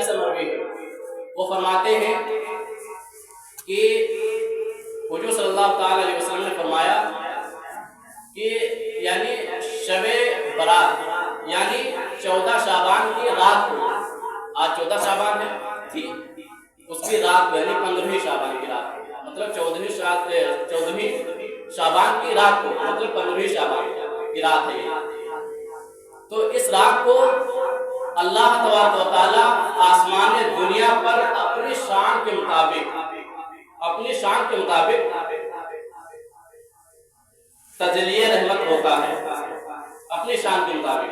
سے مروی ہے، وہ فرماتے ہیں کہ حضور صلی اللہ تعالی علیہ وسلم نے فرمایا کہ یعنی شب برات یعنی 14 شعبان کی رات کو، آج 14 شعبان ہے تھی، اس کی رات یعنی 15ویں شعبان کی رات، مطلب 14ویں شعبان کی رات کو، مطلب 15ویں شعبان کی رات ہے یہ۔ تو اس رات کو اللہ تبارک و تعالی آسمان دنیا پر اپنی شان کے مطابق تجلی رحمت ہوتا ہے، اپنی شان کے مطابق۔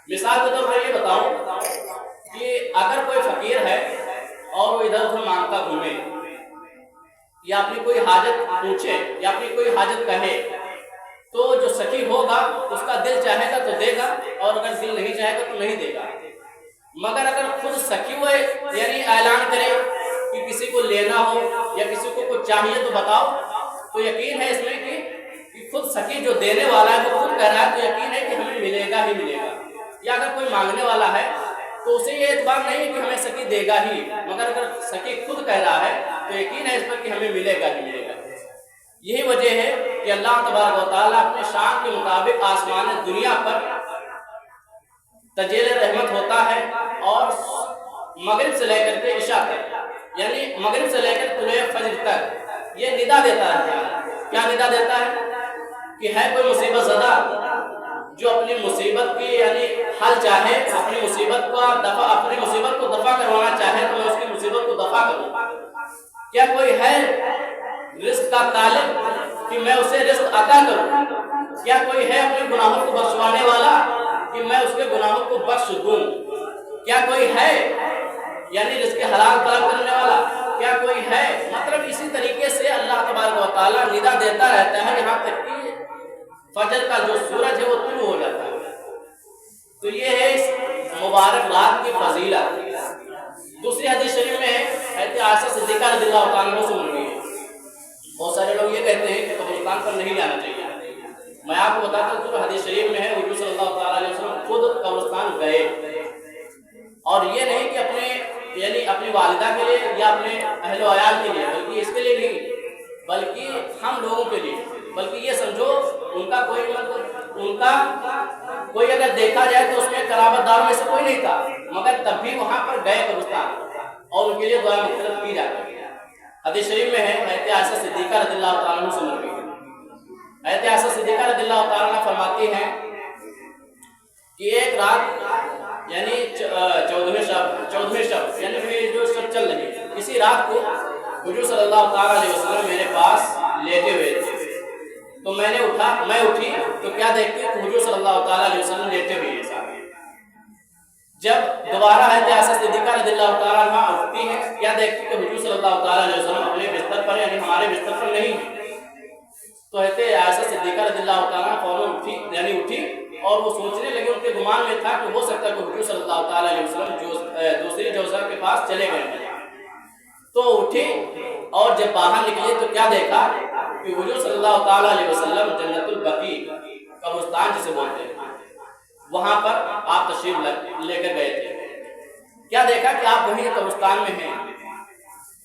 مثال کے طور پر یہ بتاؤں کہ اگر کوئی فقیر ہے اور وہ ادھر ادھر مانگتا گھومے یا اپنی کوئی حاجت پوچھے یا اپنی کوئی حاجت کہے، تو جو سخی ہوگا اس کا دل چاہے گا تو دے گا، اور اگر دل نہیں چاہے گا تو نہیں دے گا۔ مگر اگر خود سخی ہوئے یعنی اعلان کرے کہ کسی کو لینا ہو یا کسی کو کچھ چاہیے تو بتاؤ، تو یقین ہے اس میں کہ خود سخی جو دینے والا ہے وہ خود کہہ رہا ہے، تو یقین ہے کہ ہمیں ملے گا ہی ملے گا۔ یا اگر کوئی مانگنے والا ہے تو اسے یہ اعتبار نہیں ہے کہ ہمیں سخی دے گا ہی، مگر اگر سخی خود کہہ رہا ہے تو یقین ہے اس پر کہ ہمیں ملے گا ہی ملے گا۔ یہی وجہ ہے کہ اللہ تبارک و تعالیٰ اپنے شان کے مطابق آسمان دنیا پر تجلی رحمت ہوتا ہے، اور مغرب سے لے کر کے عشاء تک، یعنی مغرب سے لے کر طلوع فجر تک یہ ندا دیتا رہتا ہے۔ کیا ندا دیتا ہے؟ کہ ہے کوئی مصیبت زدہ جو اپنی مصیبت کی یعنی حل چاہے، اپنی مصیبت کو دفع کروانا چاہے تو میں اس کی مصیبت کو دفع کروں۔ کیا کوئی ہے رزق کا طالب کہ میں اسے رزق عطا کروں؟ کیا کوئی ہے اپنے گناہوں کو بخشوانے والا کہ میں اس کے گناہوں کو بخش دوں؟ کیا کوئی ہے یعنی رزق حلال طلب کرنے والا؟ کیا کوئی ہے؟ مطلب اسی طریقے سے اللہ تبارک و تعالیٰ ندا دیتا رہتا ہے یہاں تک کہ فجر کا جو سورج ہے وہ طلوع ہو جاتا ہے۔ تو یہ ہے اس مبارک رات کی فضیلت۔ دوسری حدیث شریف میں ہے، حضرت عائشہ صدیقہ رضی اللہ تعالیٰ عنہ سے مروی ہے۔ بہت سارے لوگ یہ کہتے ہیں کہ قبرستان پر نہیں جانا چاہیے۔ میں آپ کو بتاتا ہوں جو حدیث شریف میں ہے، حضور صلی اللہ تعالیٰ علیہ وسلم خود قبرستان گئے، اور یہ نہیں کہ اپنی والدہ کے لیے یا اپنے اہل و عیال کے لیے، بلکہ اس کے لیے نہیں، بلکہ ہم لوگوں کے لیے، بلکہ یہ سمجھو ان کا کوئی اگر دیکھا جائے تو اس میں قرابت دار میں سے کوئی نہیں تھا، مگر تب بھی وہاں پر گئے قبرستان اور ان کے لیے دعا مغفرت کی جاتی ہے۔ حدیث شریف میں ہے، حضرت عائشہ صدیقہ رضی اللہ تعالیٰ عنہ سے مروی ہے۔ حضرت عائشہ صدیقہ رضی اللہ تعالیٰ عنہ فرماتی ہیں کہ ایک رات یعنی 14ویں شب یعنی پھر جو شب چل رہی، اسی رات کو حضور صلی اللہ تعالیٰ علیہ وسلم میرے پاس لیٹے ہوئے تھے، تو میں اٹھی تو کیا دیکھتے کہ حضور صلی اللہ تعالیٰ علیہ وسلم لیٹے ہوئے ہیں۔ جب دوبارہ حضرت عائشہ صدیقہ رضی اللہ تعالیٰ عنہ اٹھتی ہیں، کیا دیکھتے کہ حضور صلی اللہ تعالیٰ علیہ وسلم اپنے بستر پر یعنی ہمارے بستر پر نہیں ہیں۔ تو حضرت عائشہ صدیقہ رضی اللہ تعالیٰ عنہ فوراً اٹھی اور وہ سوچنے لگے، ان کے گمان میں تھا کہ ہو سکتا ہے کہ حضور صلی اللہ تعالیٰ علیہ وسلم دوسری جوزہ کے پاس چلے گئے ہیں۔ تو اٹھی اور جب باہر نکلے تو کیا دیکھا کہ حضور صلی اللہ تعالیٰ علیہ وسلم جنت البقیع قبرستان جسے بولتے ہیں وہاں پر آپ تشریف لے کر گئے تھے۔ کیا دیکھا کہ آپ وہیں قبرستان میں ہیں۔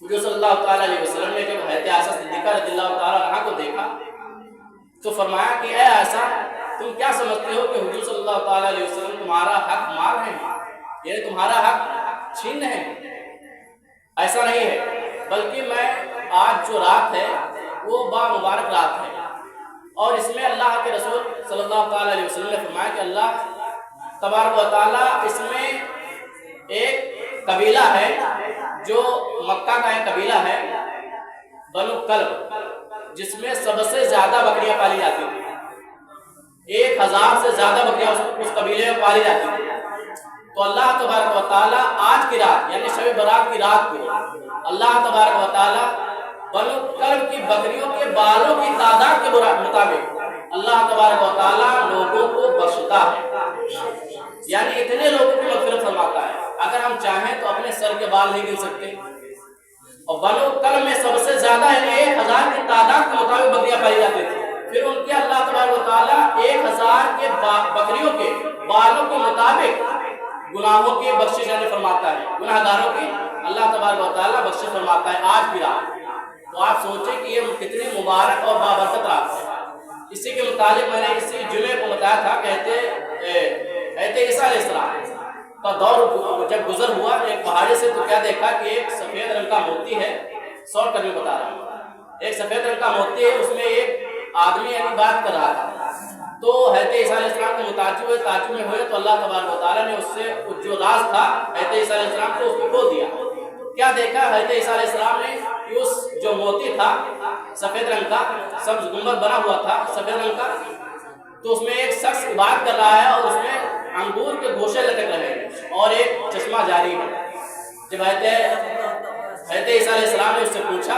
حضور صلی اللہ تعالیٰ علیہ وسلم نے جب حضرت عائشہ صدیقہ رضی اللہ تعالیٰ عنہ کو دیکھا تو فرمایا کہ اے عائشہ، تم کیا سمجھتے ہو کہ حضور صلی اللہ تعالیٰ علیہ وسلم تمہارا حق مار رہے ہیں، یعنی تمہارا حق چھین رہے ہیں؟ ایسا نہیں ہے، بلکہ میں آج جو رات ہے وہ مبارک رات ہے، اور اس میں اللہ کے رسول صلی اللہ تعالیٰ علیہ وسلم نے فرمایا کہ اللہ تبارک و تعالیٰ اس میں ایک قبیلہ ہے جو مکہ کا ایک قبیلہ ہے بنو کلب، جس میں سب سے زیادہ بکریاں پالی جاتی تھیں، 1000 سے زیادہ بکریاں اس قبیلے میں پالی جاتی تھیں۔ تو اللہ تبارک و تعالیٰ آج کی رات یعنی شب برات کی رات کو اللہ تبارک و تعالیٰ بنو کلب کی بکریوں کے بالوں کی تعداد کے مطابق اللہ تبارک و تعالیٰ لوگوں کو بخشتا ہے، یعنی اتنے لوگوں کی مغفرت فرماتا ہے۔ اگر ہم چاہیں تو اپنے سر کے بال نہیں گن سکتے، اور بنو کلب میں سب سے زیادہ یعنی 1000 کی تعداد کے مطابق بکریاں پائی جاتی تھی، پھر ان کے اللہ تبارک و تعالیٰ 1000 کے بکریوں کے بالوں کے مطابق गुनाहों की बख्शिश यानी फरमाता है, गुनाहगारों की अल्लाह तबारक व तआला बख्शिश फरमाता है आज की रात। तो आप सोचें कि ये कितनी मुबारक और बाबरकत रात है। इसी के मुताबिक मैंने इसी जुमे को बताया था, कहते ईसा अलैहिस्सलाम का दौर जब गुजर हुआ एक पहाड़ी से, तो क्या देखा कि एक सफेद रंग का मोती है। शॉर्ट कट में बता रहा हूँ, एक सफेद रंग का मोती है, उसमें एक आदमी यानी बात कर रहा था। तो हज़रत ईसा अलैहिस्सलाम को ताज्जुब में हुए, तो अल्लाह तबारक व तआला ने उससे जो राज था हज़रत ईसा अलैहिस्सलाम को उसको खोल दिया। क्या देखा हज़रत ईसा अलैहिस्सलाम ने कि उस जो मोती था सफेद रंग का, सब्ज गुंबद बना हुआ था सफेद रंग का, तो उसमें एक शख्स बात कर रहा है और उसमें अंगूर के गोशे लटक रहे हैं और एक चश्मा जारी है। जब हज़रत ईसा अलैहिस्सलाम ने उससे पूछा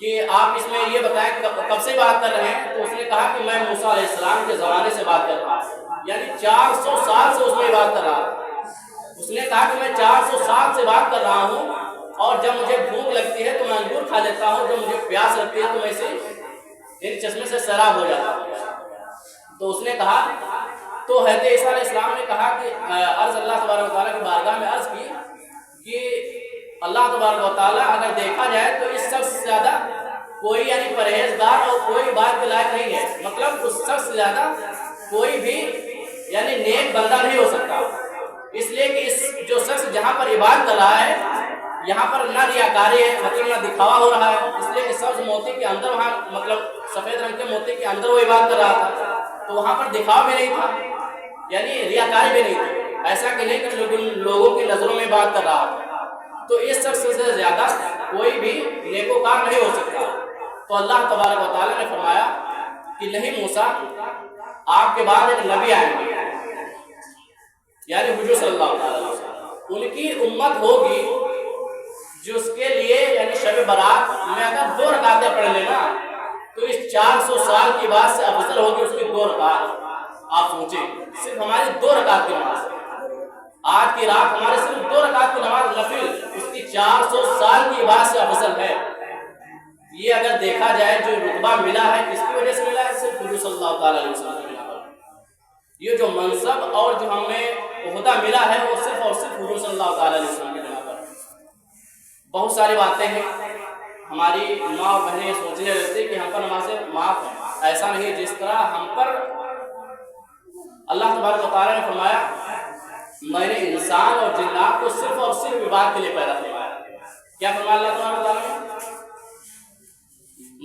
कि आप इसमें ये बताएं कब से बात कर रहे हैं, तो उसने कहा कि मैं मूसा अलैहिस्सलाम के ज़माने से बात कर रहा हूँ, यानी 400 साल से उसमें बात कर रहा था। उसने कहा कि मैं 400 साल से बात कर रहा हूँ, और जब मुझे भूख लगती है तो मैं अंगूर खा लेता हूँ, जब मुझे प्यास लगती है तो मैं इसे इन चश्मे से शराब हो जाता हूँ। तो उसने कहा, तो हज़रत ईसा अलैहिस्सलाम ने कहा कि अर्ज़ अल्लाह तबारक व तआला की बारगाह में अर्ज़ की कि अल्लाह तबारक व तआला अगर देखा जाए तो इस शख्स से ज़्यादा कोई यानी परहेजगार और कोई बात के लायक नहीं है। मतलब उस शख्स से ज़्यादा कोई भी यानी नेक बंदा नहीं हो सकता, इसलिए कि इस जो शख्स जहाँ पर इबादत कर रहा है यहाँ पर ना रियाकारी है, मतलब ना दिखावा हो रहा है, इसलिए कि सब्ज मोती के अंदर वहाँ मतलब सफ़ेद रंग के मोती के अंदर वो इबादत कर रहा था, तो वहाँ पर दिखावा भी नहीं था, यानी रियाकारी भी नहीं थी। ऐसा कि नहीं कि लोगों की नज़रों में बात कर रहा था। तो इस शख्स से ज़्यादा कोई भी नेकोकार नहीं हो सकता। तो अल्लाह तबारक व तआला ने फरमाया कि नहीं मूसा, आपके बाद एक नबी आएंगे, यानी हुजूर सल्लल्लाहु अलैहि वसल्लम, उनकी उम्मत होगी जिसके लिए यानी शब बारात में अगर 2 रकातें पढ़ लेना तो इस 400 साल की बात से अफजल होगी उसकी 2 रकात। आप सोचें, सिर्फ हमारी 2 रकात की नमाज, आज की रात हमारे सिर्फ 2 रकात की नमाज नफिल, उसकी 400 साल की बात से अफजल है। ये अगर देखा जाए जो रुतबा मिला है किसकी वजह से मिला है, सिर्फ हुजूर सल्लल्लाहु अलैहि वसल्लम की वजह से। ये जो मनसब और जो हमें ओहदा मिला है वो सिर्फ और सिर्फ हुजूर सल्लल्लाहु अलैहि वसल्लम की वजह पर। बहुत सारी बातें हैं, हमारी माँ और बहनें सोचने लगती कि हम पर नमाज़ें माफ़ हैं, ऐसा नहीं। जिस तरह हम पर अल्लाह तबारक व तआला ने फरमाया मैंने इंसान और जिन्नात को सिर्फ और सिर्फ इबादत के लिए पैदा किया। क्या फरमाया अल्लाह तबारक व तआला ने?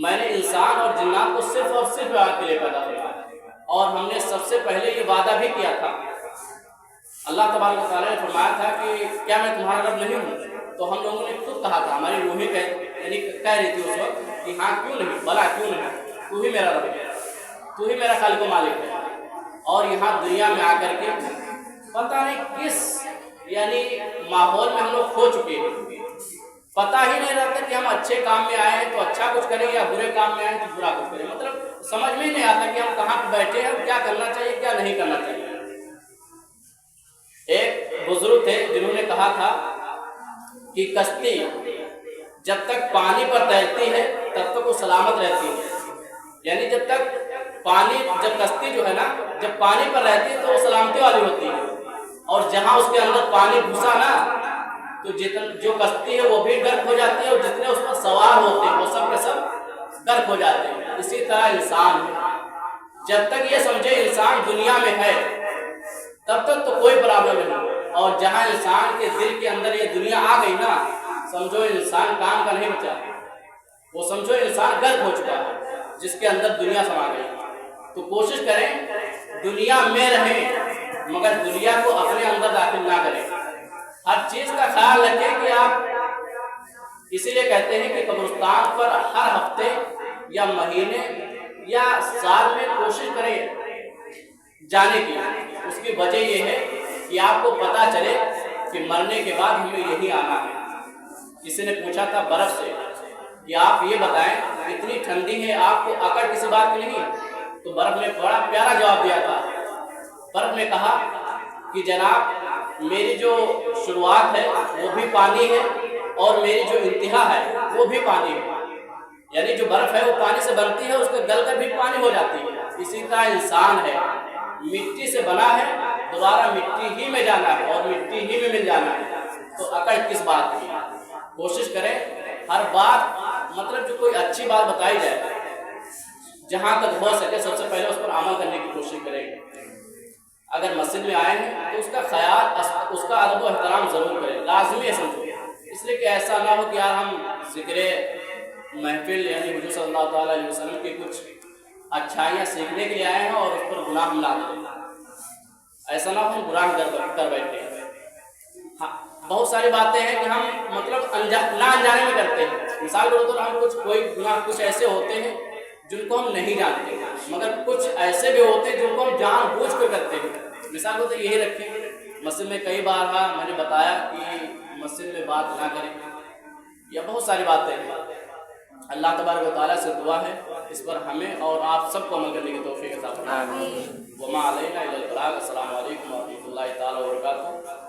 मैंने इंसान और जिन्नात को सिर्फ और सिर्फ इबादत के लिए पैदा किया। और हमने सबसे पहले ये वादा भी किया था, अल्लाह तबारक व तआला ने फरमाया था कि क्या मैं तुम्हारा रब नहीं हूँ? तो हम लोगों ने खुद कहा था, हमारी रूहें कह रही थी उस वक्त कि हाँ क्यों नहीं, भला क्यों नहीं, तू ही मेरा रब है, तू ही मेरा खालिक व मालिक है। और यहाँ दुनिया में आकर के पता नहीं किस यानी माहौल में हम लोग खो चुके हैं, पता ही नहीं रहता कि हम अच्छे काम में आए हैं तो अच्छा कुछ करें या बुरे काम में आए तो बुरा कुछ करें। मतलब समझ में नहीं आता कि हम कहाँ पर बैठे हैं, क्या करना चाहिए क्या नहीं करना चाहिए। एक बुजुर्ग थे जिन्होंने कहा था कि कश्ती जब तक पानी पर तैरती है तब तक वो सलामत रहती है, यानी जब कश्ती जो है ना जब पानी पर रहती है तो वो सलामती वाली होती है, और जहाँ उसके अंदर पानी घुसा ना तो जो कश्ती है वो भी गर्क हो जाती है और जितने उस पर सवार होते हैं वो सब के सब गर्क हो जाते हैं। इसी तरह इंसान है, जब तक ये समझे इंसान दुनिया में है तब तक तो कोई प्रॉब्लम नहीं, और जहाँ इंसान के दिल के अंदर ये दुनिया आ गई ना, समझो इंसान काम का नहीं बचा, वो समझो इंसान गर्क हो चुका है जिसके अंदर दुनिया समा गई। तो कोशिश करें दुनिया में रहें मगर दुनिया को अपने अंदर दाखिल ना करें। हर चीज़ का ख्याल रखें कि आप, इसीलिए कहते हैं कि कब्रिस्तान पर हर हफ्ते या महीने या साल में कोशिश करें जाने की। उसकी वजह यह है कि आपको पता चले कि मरने के बाद हमें यही आना है। किसी ने पूछा था बर्फ से कि आप ये बताएं इतनी ठंडी है आपको अकड़ किसी बात की नहीं, तो बर्फ ने बड़ा प्यारा जवाब दिया था। बर्फ ने कहा कि जनाब मेरी जो शुरुआत है वो भी पानी है और मेरी जो इंतहा है वो भी पानी है, यानी जो बर्फ है वो पानी से बनती है, उसके गल कर भी पानी हो जाती है। इसी तरह इंसान है, मिट्टी से बना है, दोबारा मिट्टी ही में जाना है और मिट्टी ही में मिल जाना है, तो अकड़ किस बात की। कोशिश करें हर बात, मतलब जो कोई अच्छी बात बताई जाए, जहाँ तक हो सके सबसे पहले उस पर अमल करने की कोशिश करें। अगर मस्जिद में आए हैं तो उसका ख्याल, उसका अदब व एहतराम ज़रूर करें, लाजमी है समझो। इसलिए कि ऐसा ना हो कि यार हम ज़िक्र महफिल यानी हुजूर सल्लल्लाहु ताला अलैहि वसल्लम की कुछ अच्छाइयाँ सीखने के लिए आए हैं और उस पर गुनाह हम ला दें। ऐसा ना हो हम गुनाह कर बैठे। हाँ, बहुत सारी बातें हैं कि हम मतलब ना अनजाने में करते हैं। मिसाल के तौर पर हम कोई गुनाह कुछ ऐसे होते हैं जिनको हम नहीं जानते, मगर कुछ ऐसे भी होते हैं जिनको हम जानबूझ कर करते हैं। मिसाल को तो यही रखें, मस्जिद में कई बार मैंने बताया कि मस्जिद में बात ना करें, या बहुत सारी बातें हैं। अल्लाह तबारक व तआला से दुआ है इस पर हमें और आप सबको अमल करने की तौफीक अता फरमाए। वमा अलैना इल्लल बलाग। अस्सलामु अलैकुम व रहमतुल्लाहि तआला व बरकातहू।